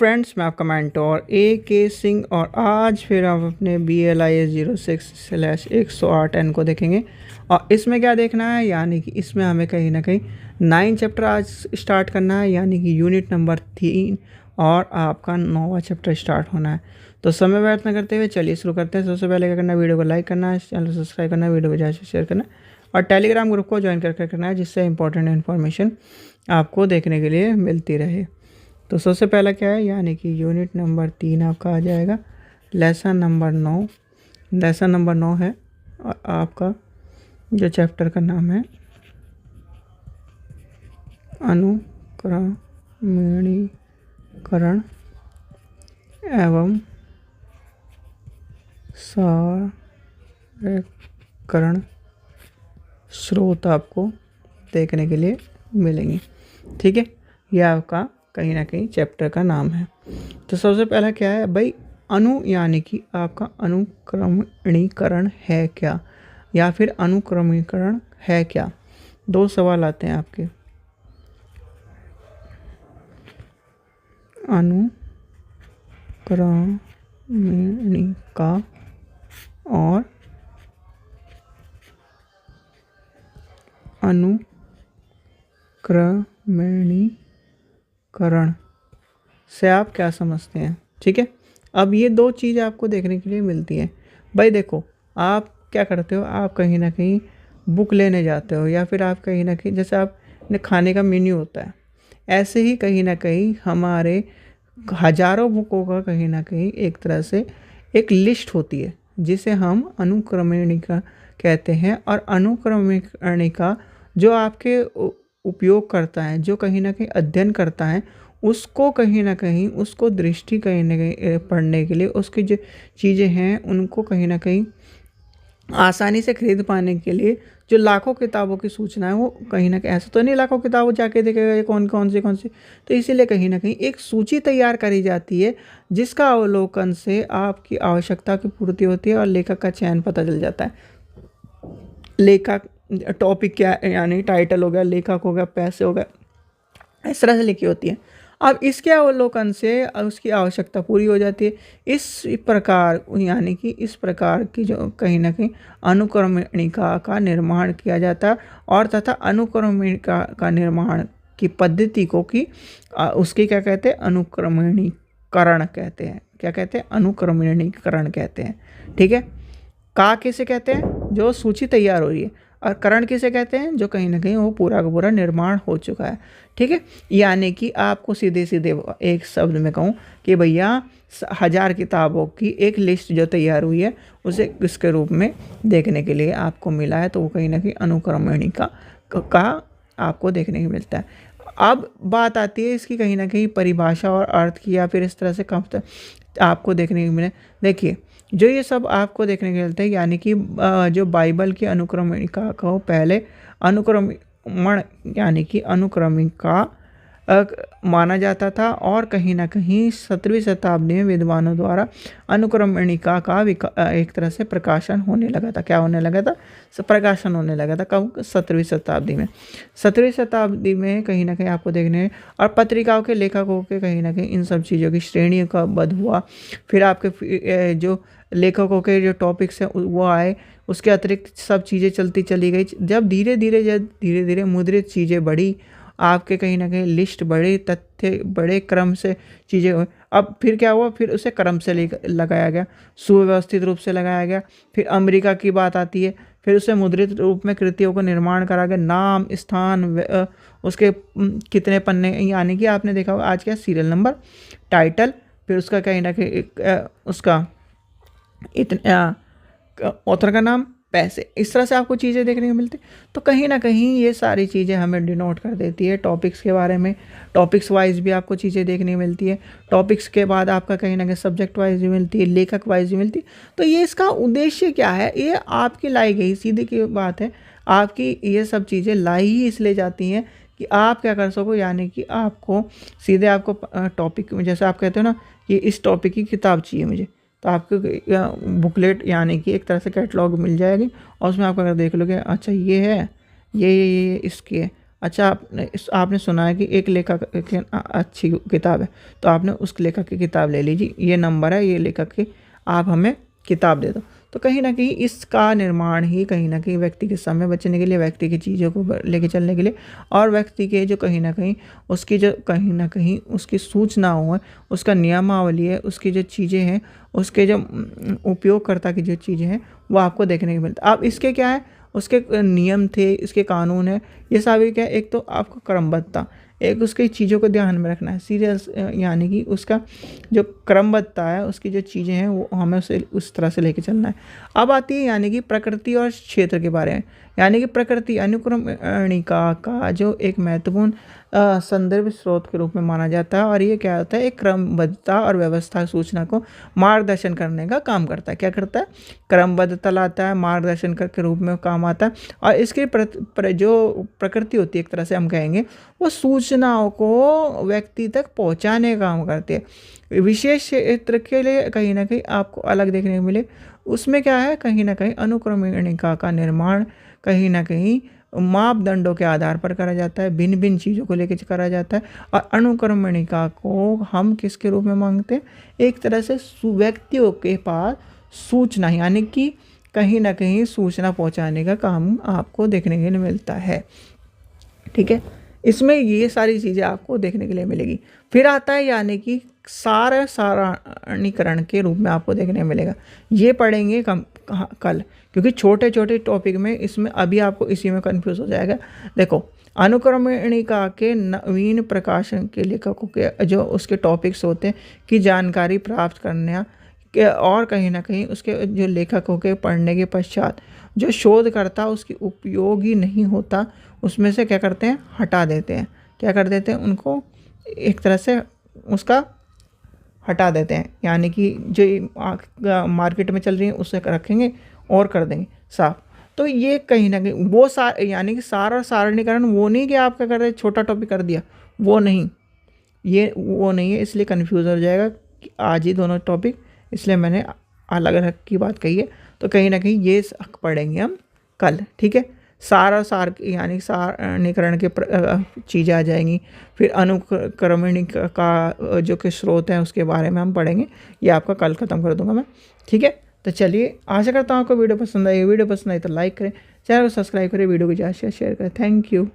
Friends, मैं आपका mentor ए के सिंह और आज फिर हम अपने BLIS 06/108N को देखेंगे। और इसमें क्या देखना है, यानी कि इसमें हमें कहीं ना कहीं 9 चैप्टर आज स्टार्ट करना है, यानी कि यूनिट नंबर 3 और आपका 9वां चैप्टर स्टार्ट होना है। तो समय व्यर्थ न करते हुए चलिए शुरू करते हैं। सबसे पहले क्या करना है, वीडियो को लाइक करना है, चैनल को सब्सक्राइब करना है, वीडियो को ज़्यादा से शेयर करना है और टेलीग्राम ग्रुप को ज्वाइन करके करना है, जिससे इंपॉर्टेंट इन्फॉर्मेशन आपको देखने के लिए मिलती रहे। तो सबसे पहला क्या है, यानी कि यूनिट नंबर 3 आपका आ जाएगा लेसन नंबर 9। लेसन नंबर 9 है और आपका जो चैप्टर का नाम है अनुक्रमणीकरण एवं सारणीकरण स्रोत आपको देखने के लिए मिलेंगी। ठीक है, यह आपका कहीं ना कहीं चैप्टर का नाम है। तो सबसे पहला क्या है भाई, यानी कि आपका अनुक्रमणीकरण है क्या, या फिर अनुक्रमणीकरण है क्या। दो सवाल आते हैं आपके, अनुक्रमणिका और अनुक्रमणीकरण से आप क्या समझते हैं। ठीक है, अब ये दो चीज़ आपको देखने के लिए मिलती है। भाई देखो, आप क्या करते हो, आप कहीं ना कहीं बुक लेने जाते हो, या फिर आप कहीं ना कहीं, जैसे आपने खाने का मेन्यू होता है, ऐसे ही कहीं ना कहीं हमारे हजारों बुकों का कहीं ना कहीं एक तरह से एक लिस्ट होती है, जिसे हम अनुक्रमणिका कहते हैं। और अनुक्रमणिका जो आपके उपयोग करता है, जो कहीं ना कहीं अध्ययन करता है, उसको कहीं ना कहीं उसको दृष्टि कहीं ना कहीं पढ़ने के लिए उसकी जो चीज़ें हैं उनको कहीं ना कहीं आसानी से खरीद पाने के लिए जो लाखों किताबों की सूचना है, वो कहीं ना कहीं, ऐसा तो नहीं लाखों किताबों जाके देखेगा ये कौन कौन सी, तो इसीलिए कहीं ना कहीं एक सूची तैयार करी जाती है, जिसका अवलोकन से आपकी आवश्यकता की पूर्ति होती है और लेखक का चयन पता चल जाता है। लेखक, टॉपिक क्या है, यानी टाइटल हो गया, लेखक हो गया, पैसे हो गया, इस तरह से लिखी होती है। अब इसके अवलोकन से उसकी आवश्यकता पूरी हो जाती है। इस प्रकार, यानी कि इस प्रकार की जो कहीं ना कहीं अनुक्रमणिका का निर्माण किया जाता है, और तथा अनुक्रमणिका का निर्माण की पद्धति को कि उसकी क्या कहते हैं, अनुक्रमणीकरण कहते हैं। क्या कहते हैं, अनुक्रमणीकरण कहते हैं। ठीक है, का किसे कहते हैं, जो सूची तैयार हो रही है, और करण किसे कहते हैं, जो कहीं ना कहीं वो पूरा का पूरा निर्माण हो चुका है। ठीक है, यानी कि आपको सीधे सीधे एक शब्द में कहूँ कि भैया 1000 किताबों की एक लिस्ट जो तैयार हुई है, उसे किसके रूप में देखने के लिए आपको मिला है, तो वो कहीं ना कहीं अनुक्रमणिका का आपको देखने को मिलता है। अब बात आती है इसकी कहीं ना कहीं परिभाषा और अर्थ की, या फिर इस तरह से कब आपको देखने को मिले। देखिए, जो ये सब आपको देखने को मिलता है, यानी कि जो बाइबल की अनुक्रमणिका को पहले अनुक्रमण यानी कि अनुक्रमिका माना जाता था, और कहीं ना कहीं 17वीं शताब्दी में विद्वानों द्वारा अनुक्रमणिका का एक तरह से प्रकाशन होने लगा था। क्या होने लगा था, प्रकाशन होने लगा था। कब, 17वीं शताब्दी में। 17वीं शताब्दी में कहीं ना कहीं आपको देखने, और पत्रिकाओं के लेखकों के कहीं ना कहीं इन सब चीज़ों की श्रेणियों का बध हुआ। फिर आपके जो लेखकों के जो टॉपिक्स हैं वो आए, उसके अतिरिक्त सब चीज़ें चलती चली गई। जब धीरे धीरे मुद्रित चीज़ें बढ़ी, आपके कहीं ना कहीं लिस्ट बढ़े, तथ्य बड़े, क्रम से चीज़ें हुई। अब फिर क्या हुआ, फिर उसे क्रम से लगाया गया, सुव्यवस्थित रूप से लगाया गया। फिर अमेरिका की बात आती है, फिर उसे मुद्रित रूप में कृतियों को निर्माण करा गया, नाम, स्थान, उसके कितने पन्ने, यानी कि आपने देखा होगा आज क्या, सीरियल नंबर, टाइटल, फिर उसका कहीं ना कहीं उसका इतना ऑथर का नाम, पैसे, इस तरह से आपको चीज़ें देखने को मिलती। तो कहीं ना कहीं ये सारी चीज़ें हमें डिनोट कर देती है टॉपिक्स के बारे में। टॉपिक्स वाइज भी आपको चीज़ें देखने को मिलती है, टॉपिक्स के बाद आपका कहीं ना कहीं सब्जेक्ट वाइज भी मिलती है, लेखक वाइज भी मिलती है। तो ये इसका उद्देश्य क्या है, ये आपकी लाई गई सीधी की बात है, आपकी ये सब चीज़ें लाई ही इसलिए जाती हैं कि आप क्या कर सको, यानी कि आपको सीधे आपको टॉपिक में, जैसे आप कहते हो ना कि इस टॉपिक की किताब चाहिए मुझे, तो आपको बुकलेट यानी कि एक तरह से कैटलॉग मिल जाएगी, और उसमें आप अगर देख लोगे अच्छा ये है, ये इसकी है, अच्छा आपने सुना है कि एक लेखक की अच्छी किताब है, तो आपने उस लेखक की किताब ले लीजिए, ये नंबर है ये लेखक की, आप हमें किताब दे दो। तो कहीं न कहीं इसका निर्माण ही कहीं न कहीं व्यक्ति के समय बचने के लिए, व्यक्ति की चीज़ों को लेके चलने के लिए, और व्यक्ति के जो कहीं न कहीं उसकी जो कहीं न कहीं उसकी सूचनाओं है, उसका नियमावली है, उसकी जो चीज़ें हैं, उसके जो उपयोगकर्ता की जो चीज़ें हैं, वो आपको देखने को मिलता है। अब इसके क्या है, उसके नियम थे, इसके कानून है, ये सभी क्या है, एक तो आपको क्रमबद्धता, एक उसकी चीज़ों को ध्यान में रखना है, सीरियस यानी कि उसका जो क्रमबद्धता है, उसकी जो चीज़ें हैं वो हमें उसे उस तरह से लेके चलना है। अब आती है यानी कि प्रकृति और क्षेत्र के बारे में, यानी कि प्रकृति अनुक्रमणिका का जो एक महत्वपूर्ण संदर्भ स्रोत के रूप में माना जाता है, और ये क्या होता है, एक क्रमबद्धता और व्यवस्था सूचना को मार्गदर्शन करने का काम करता है। क्या करता है, क्रमबद्धता लाता है, मार्गदर्शन के रूप में काम आता है, और इसकी जो प्रकृति होती है एक तरह से हम कहेंगे, वो सूचनाओं को व्यक्ति तक पहुंचाने का काम करती है। विशेष क्षेत्र के लिए कहीं ना कहीं आपको अलग देखने को मिले, उसमें क्या है, कहीं ना कहीं अनुक्रमणिका का निर्माण कहीं ना कहीं मापदंडों के आधार पर करा जाता है, भिन्न भिन्न चीज़ों को लेकर करा जाता है। और अनुक्रमणिका को हम किसके रूप में मांगते हैं, एक तरह से व्यक्तियों के पास सूचना, यानी कि कहीं ना कहीं सूचना पहुंचाने का काम आपको देखने के लिए मिलता है। ठीक है, इसमें ये सारी चीज़ें आपको देखने के लिए मिलेगी। फिर आता है यानी कि सारणीकरण के रूप में आपको देखने मिलेगा, ये पढ़ेंगे कल, क्योंकि छोटे छोटे टॉपिक में इसमें अभी आपको इसी में कंफ्यूज हो जाएगा। देखो, अनुक्रमणिका के नवीन प्रकाशन के लेखकों के जो उसके टॉपिक्स होते हैं कि जानकारी प्राप्त करना के, और कहीं ना कहीं उसके जो लेखकों के पढ़ने के पश्चात जो शोधकर्ता उसकी उपयोगी नहीं होता, उसमें से क्या करते हैं, हटा देते हैं। क्या कर देते हैं, उनको एक तरह से उसका हटा देते हैं, यानी कि जो मार्केट में चल रही है उसे रखेंगे और कर देंगे साफ। तो ये कहीं ना कहीं वो यानी कि सार और सारणीकरण वो नहीं कि आप क्या कर रहे हैं, छोटा टॉपिक कर दिया, वो नहीं, ये वो नहीं है, इसलिए कन्फ्यूज़ हो जाएगा कि आज ही दोनों टॉपिक, इसलिए मैंने अलग अलग की बात कही है। तो कहीं ना कहीं ये पढ़ेंगे हम कल। ठीक है, सार और सार यानी सारणीकरण के चीज़ें आ जाएंगी। फिर अनुक्रमणिका का जो कि स्रोत है उसके बारे में हम पढ़ेंगे, ये आपका कल ख़त्म कर दूंगा मैं। ठीक है, तो चलिए, आशा करता हूँ आपको वीडियो पसंद आई। वीडियो पसंद आई तो लाइक करें, चैनल को सब्सक्राइब करें, वीडियो को ज़्यादा शेयर करें। Thank you.